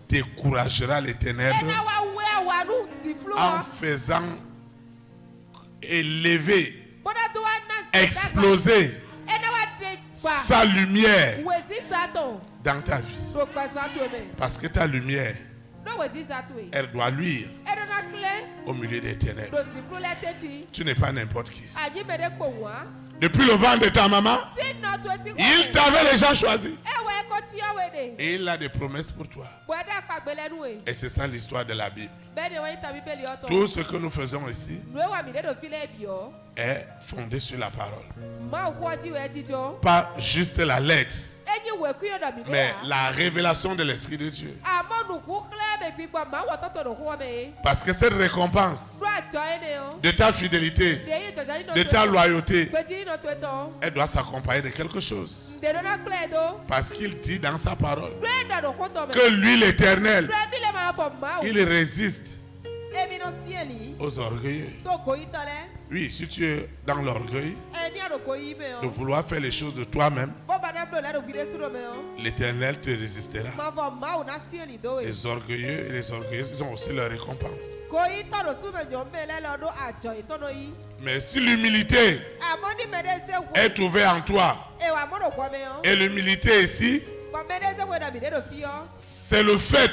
découragera les ténèbres en faisant élever, exploser sa lumière dans ta vie. Parce que ta lumière, elle doit luire au milieu des ténèbres. Tu n'es pas n'importe qui. Depuis le ventre de ta maman, il t'avait déjà choisi. Et il a des promesses pour toi. Et c'est ça l'histoire de la Bible. Tout ce que nous faisons ici est fondé sur la parole. Pas juste la lettre, mais la révélation de l'Esprit de Dieu. Parce que cette récompense de ta fidélité, de ta loyauté, elle doit s'accompagner de quelque chose. Parce qu'il dit dans sa parole que lui, l'Éternel, il résiste aux orgueilleux. Oui, si tu es dans l'orgueil de vouloir faire les choses de toi-même, l'Éternel te résistera. Les orgueilleux et les orgueilleuses, ils ont aussi leur récompense. Mais si l'humilité est ouverte en toi, et l'humilité ici, c'est le fait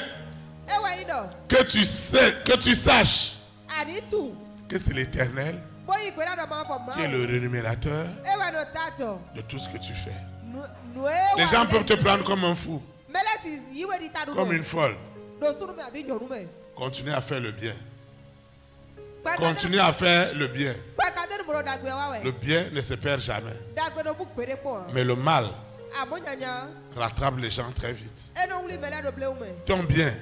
que tu saches que c'est l'Éternel qui est le rémunérateur de tout ce que tu fais. Les gens peuvent te prendre comme un fou, comme une folle. Continue à faire le bien. Continue à faire le bien. Le bien ne se perd jamais. Mais le mal rattrape les gens très vite. Ton bien,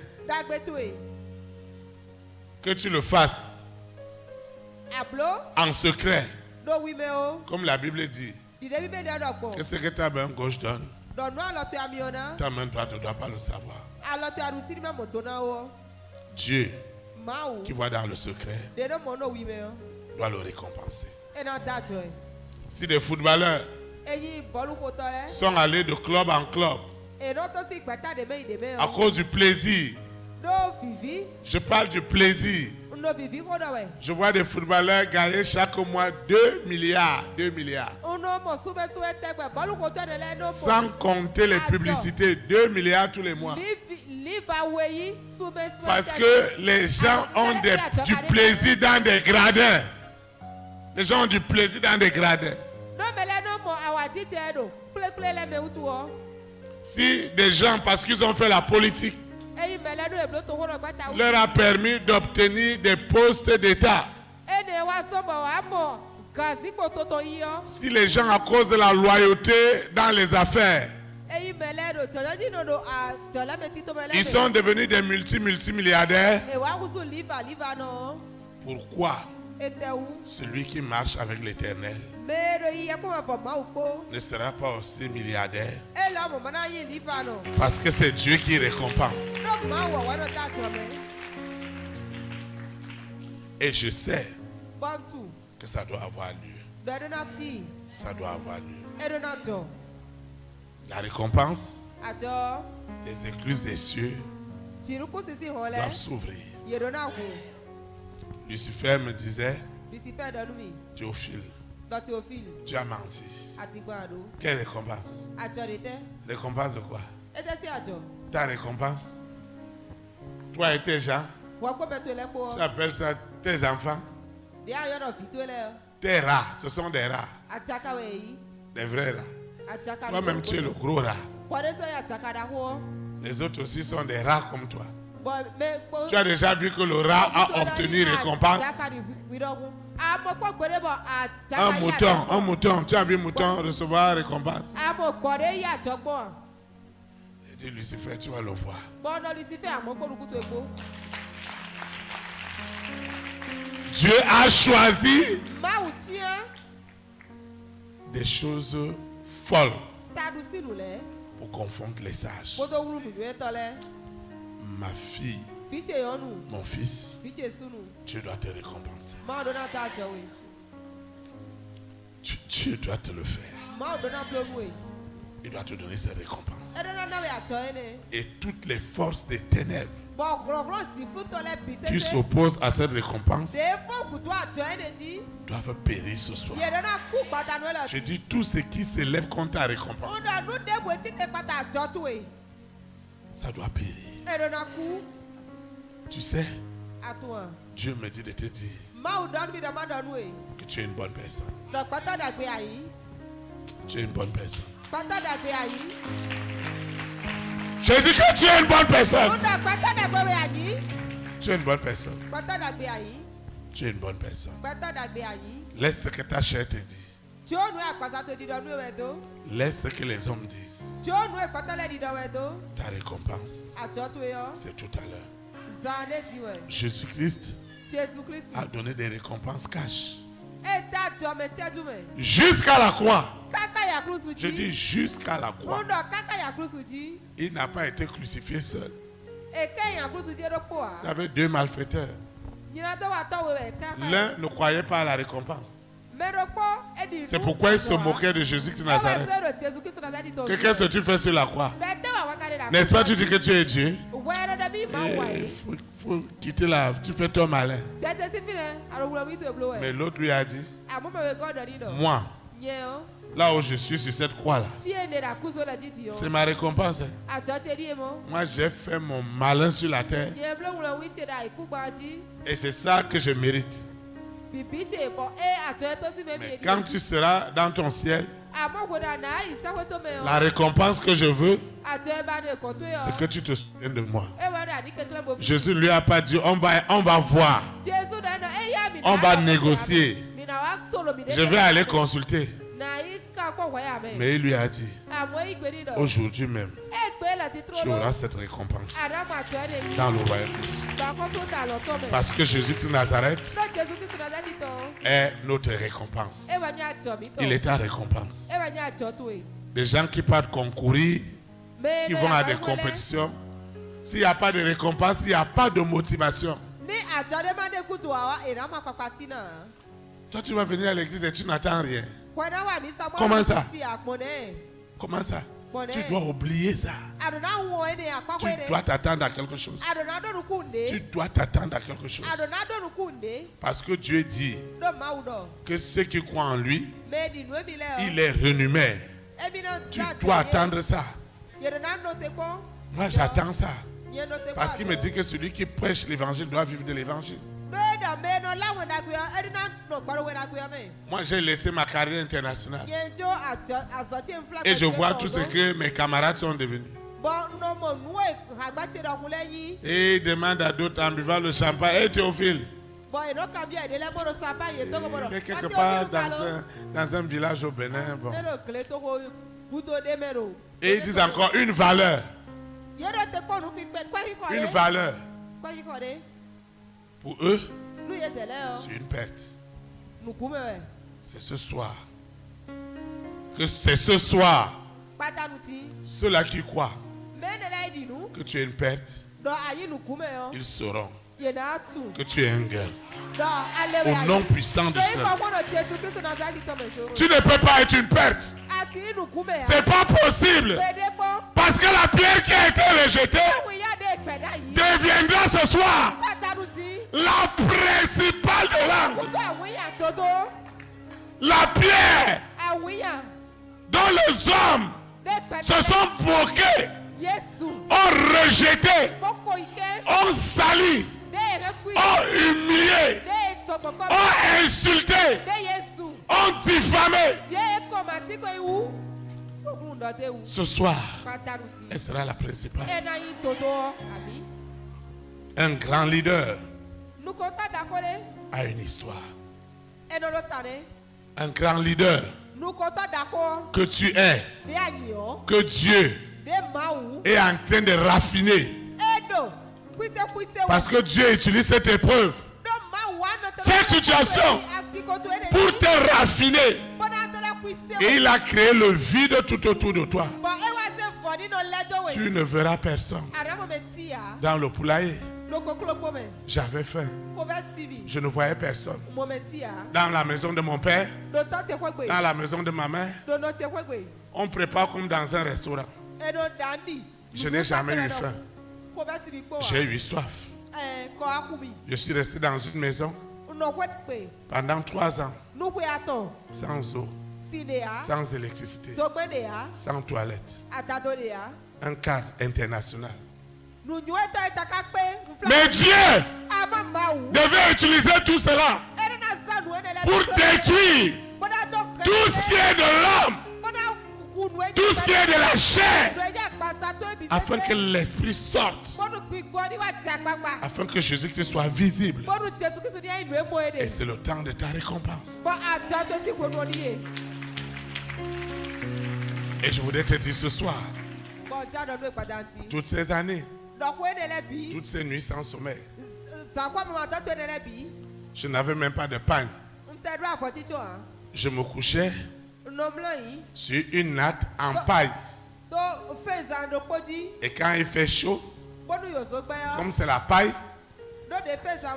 que tu le fasses en secret, comme la Bible dit, que ce que ta main gauche donne, ta main droite ne doit pas le savoir. Dieu, qui voit dans le secret, doit le récompenser. Si des footballeurs sont allés de club en club à cause du plaisir, je parle du plaisir. Je vois des footballeurs gagner chaque mois 2 milliards. Sans compter les publicités, 2 milliards tous les mois. Parce que les gens ont du plaisir dans des gradins. Les gens ont du plaisir dans des gradins. Si des gens, parce qu'ils ont fait la politique, leur a permis d'obtenir des postes d'État. Si les gens, à cause de la loyauté dans les affaires, ils sont devenus des multimilliardaires, pourquoi celui qui marche avec l'Éternel ne sera pas aussi milliardaire? Parce que c'est Dieu qui récompense. Et je sais que ça doit avoir lieu. Ça doit avoir lieu. La récompense, les écluses des cieux doivent s'ouvrir. Lucifer me disait, Théophile, tu as menti. Quelle récompense? Récompense de quoi? Ta récompense? Toi et tes gens, tu appelles ça tes enfants? Tes rats, ce sont des rats. Des vrais rats. Toi-même, tu es le gros rat. Les autres aussi sont des rats comme toi. Tu as déjà vu que le rat a obtenu récompense? Un mouton. Tu as vu un mouton recevoir récompense? Il dit, Lucifer, tu vas le voir. Dieu a choisi des choses folles pour confondre les sages. Ma fille, mon fils, Dieu doit te récompenser. Dieu doit te le faire. Il doit te donner ses récompenses. Et toutes les forces des ténèbres qui s'opposent à cette récompense doivent périr ce soir. Je dis tout ce qui s'élève contre ta récompense, ça doit périr. Tu sais, Dieu me dit de te dire que Tu es une bonne personne. Tu es une bonne personne. J'ai dit que tu es une bonne personne. Tu es une bonne personne. Tu es une bonne personne. Laisse ce que ta chair te dit. Laisse ce que les hommes disent. Ta récompense, c'est tout à l'heure. Jésus-Christ a donné des récompenses cash. Jusqu'à la croix. Je dis jusqu'à la croix. Il n'a pas été crucifié seul. Il y avait deux malfaiteurs. L'un ne croyait pas à la récompense. C'est pourquoi il se moquait de Jésus de Nazareth. Qu'est-ce que tu fais sur la croix? N'est-ce pas, tu dis que tu es Dieu? Il faut quitter là, tu fais ton malin. Mais l'autre lui a dit, moi, là où je suis sur cette croix-là, c'est ma récompense. Moi, j'ai fait mon malin sur la terre. Et c'est ça que je mérite. Mais quand tu seras dans ton ciel, la récompense que je veux, c'est que tu te souviens de moi. Jésus ne lui a pas dit, on va voir. On va négocier. Je vais aller consulter. Mais il lui a dit, aujourd'hui même, tu auras cette récompense dans le royaume des cieux. Parce que Jésus de Nazareth est notre récompense. Il est ta récompense. Les gens qui partent concourir, qui vont à des compétitions, s'il n'y a pas de récompense, il n'y a pas de motivation. Toi, tu vas venir à l'église et tu n'attends rien. Comment ça? Comment ça? Tu dois oublier ça. Tu dois t'attendre à quelque chose. Tu dois t'attendre à quelque chose. Parce que Dieu dit que ceux qui croient en lui, il les renumère. Tu dois attendre ça. Moi, j'attends ça. Parce qu'il me dit que celui qui prêche l'évangile doit vivre de l'évangile. Moi, j'ai laissé ma carrière internationale. Et je vois tout ce que mes camarades sont devenus. Et ils demandent à d'autres en buvant le champagne. Et Théophile, il est quelque part dans un village au Bénin. Bon. Et ils disent encore une valeur. Une valeur. Pour eux, c'est une perte. C'est ce soir. Que c'est ce soir. Ceux-là qui croient que tu es une perte, ils sauront que tu es un gain. Au nom puissant de Jésus. Tu ne peux pas être une perte. C'est pas possible. Parce que la pierre qui a été rejetée deviendra ce soir la principale de l'âme. La pierre dont les hommes se sont moqués, ont rejeté, ont sali, ont humilié, ont insulté, ont diffamé. Ce soir, elle sera la principale. Un grand leader a une histoire. Un grand leader que tu es, que Dieu est en train de raffiner. Parce que Dieu utilise cette épreuve, cette situation, pour te raffiner. Et il a créé le vide tout autour de toi. Tu ne verras personne. Dans le poulailler, j'avais faim. Je ne voyais personne. Dans la maison de mon père, dans la maison de ma mère, on prépare comme dans un restaurant. Je n'ai jamais eu faim. J'ai eu soif. Je suis resté dans une maison pendant 3 ans, sans eau, sans électricité, sans toilette. Un cadre international. Mais Dieu devait utiliser tout cela pour détruire tout ce qui est de l'homme, tout ce qui est de la chair, afin que l'esprit sorte, afin que Jésus-Christ soit visible. Et c'est le temps de ta récompense. Et je voudrais te dire ce soir, toutes ces années, toutes ces nuits sans sommeil, je n'avais même pas de pain. Je me couchais sur une natte en paille. Et quand il fait chaud, comme c'est la paille,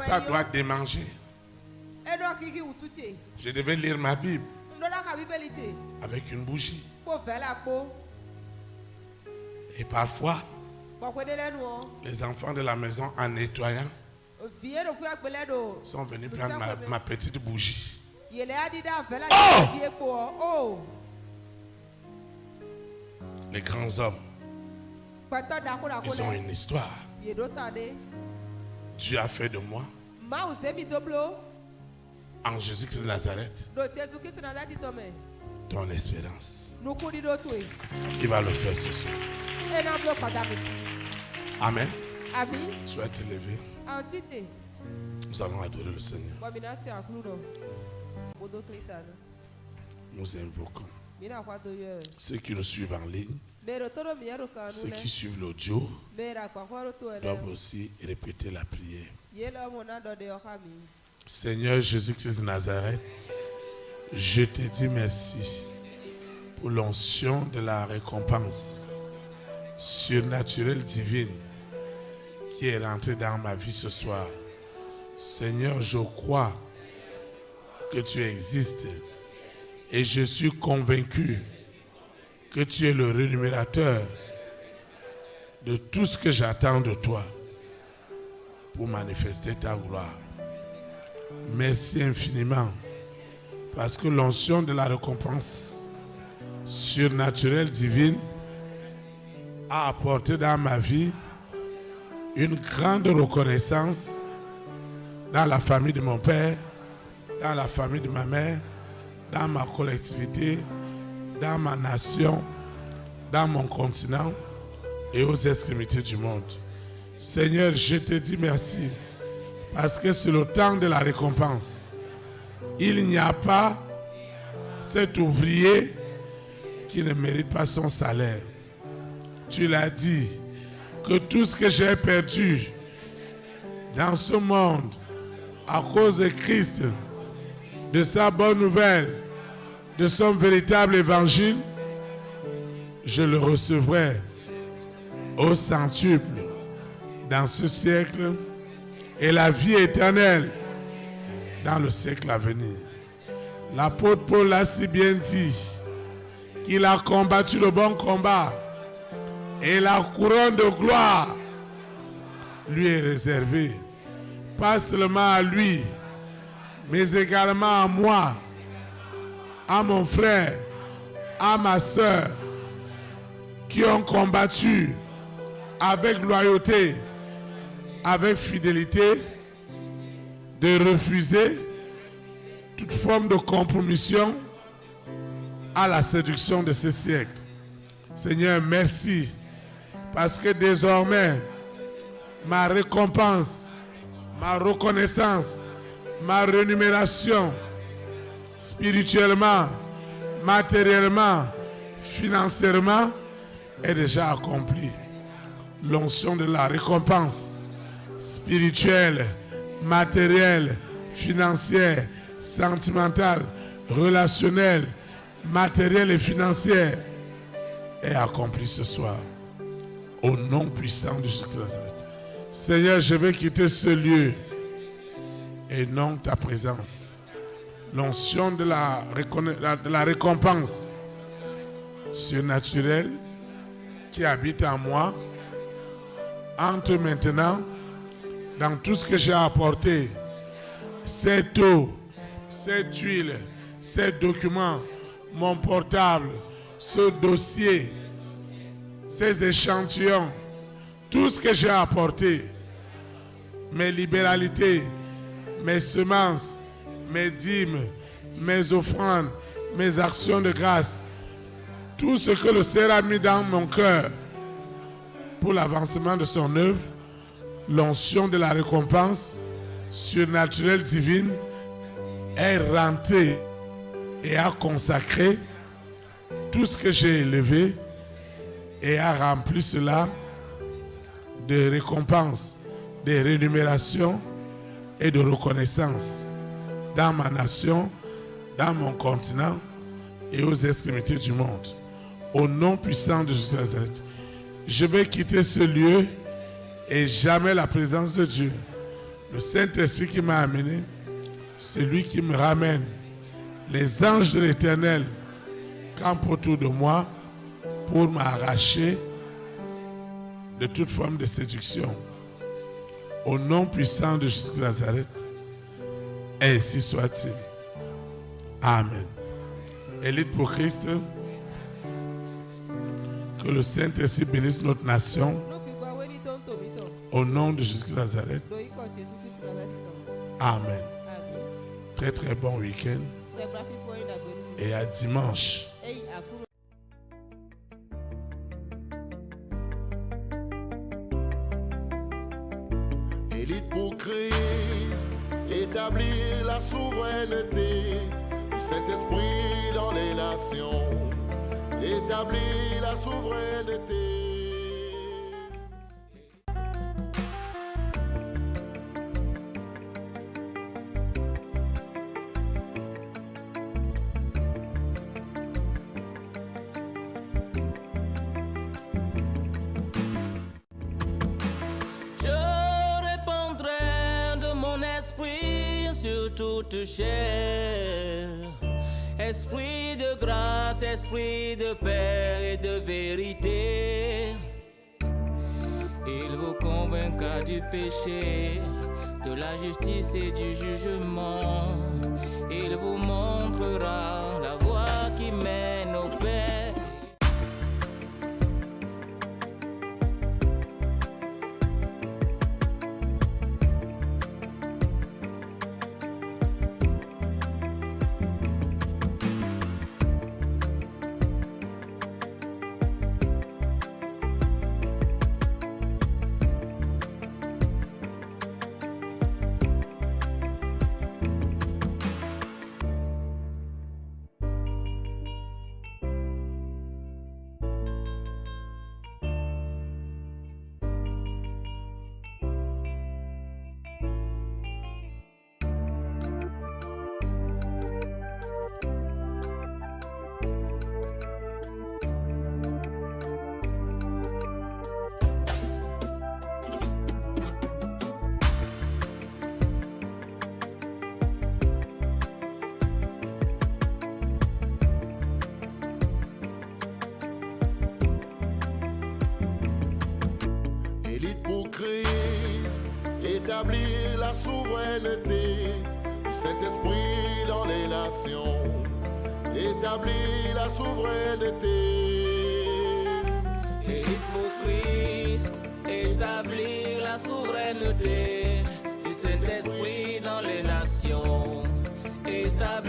ça doit démanger. Je devais lire ma Bible avec une bougie. Et parfois, les enfants de la maison, en nettoyant, sont venus prendre ma petite bougie. Oh! Les grands hommes, ils ont une histoire. Dieu a fait de moi, en Jésus-Christ de Nazareth, ton espérance. Il va le faire ce soir. Amen. Sois élevé. Nous allons adorer le Seigneur. Nous invoquons ceux qui nous suivent en ligne, ceux qui suivent l'audio, doivent aussi répéter la prière. Seigneur Jésus-Christ de Nazareth, je te dis merci pour l'onction de la récompense surnaturelle divine qui est rentrée dans ma vie ce soir. Seigneur, je crois que tu existes et je suis convaincu que tu es le rémunérateur de tout ce que j'attends de toi pour manifester ta gloire. Merci infiniment parce que l'onction de la récompense surnaturelle divine a apporté dans ma vie une grande reconnaissance dans la famille de mon père, dans la famille de ma mère, dans ma collectivité, dans ma nation, dans mon continent et aux extrémités du monde. Seigneur, je te dis merci parce que c'est le temps de la récompense. Il n'y a pas cet ouvrier qui ne mérite pas son salaire. Tu l'as dit, que tout ce que j'ai perdu dans ce monde à cause de Christ, de sa bonne nouvelle, de son véritable évangile, je le recevrai au centuple dans ce siècle et la vie éternelle dans le siècle à venir. L'apôtre Paul l'a si bien dit qu'il a combattu le bon combat et la couronne de gloire lui est réservée, pas seulement à lui, mais également à moi, à mon frère, à ma soeur, qui ont combattu avec loyauté, avec fidélité, de refuser toute forme de compromission à la séduction de ce siècle. Seigneur, merci, parce que désormais, ma récompense, ma reconnaissance, ma rémunération, spirituellement, matériellement, financièrement, est déjà accomplie. L'onction de la récompense spirituelle, matérielle, financière, sentimentale, relationnelle, matérielle et financière est accomplie ce soir. Au nom puissant de Jésus-Christ. Seigneur, je vais quitter ce lieu et non ta présence. L'onction de la récompense surnaturelle qui habite en moi entre maintenant dans tout ce que j'ai apporté, cette eau, cette huile, ces documents, mon portable, ce dossier, ces échantillons, tout ce que j'ai apporté, mes libéralités, mes semences, mes dîmes, mes offrandes, mes actions de grâce, tout ce que le Seigneur a mis dans mon cœur pour l'avancement de son œuvre, l'onction de la récompense surnaturelle divine est rentrée et a consacré tout ce que j'ai élevé et a rempli cela de récompenses, de rémunération et de reconnaissance dans ma nation, dans mon continent et aux extrémités du monde. Au nom puissant de Jésus de Nazareth, je vais quitter ce lieu et jamais la présence de Dieu. Le Saint-Esprit qui m'a amené, c'est lui qui me ramène. Les anges de l'Éternel campent autour de moi pour m'arracher de toute forme de séduction. Au nom puissant de Jésus de Nazareth, ainsi soit-il. Amen. Élite pour Christ, que le Saint-Esprit bénisse notre nation. Au nom de Jésus de Nazareth. Amen. Très très bon week-end. Et à dimanche. Élite pour Christ, établir la souveraineté du Saint-Esprit dans les nations. Établir la souveraineté. Toute chair, esprit de grâce, esprit de paix et de vérité, il vous convaincra du péché, de la justice et du jugement, il vous montrera la voie qui mène au Père. Établir la souveraineté du Saint-Esprit dans les nations. Établir la souveraineté. Élite pour Christ, établir la souveraineté du Saint-Esprit dans les nations. Établir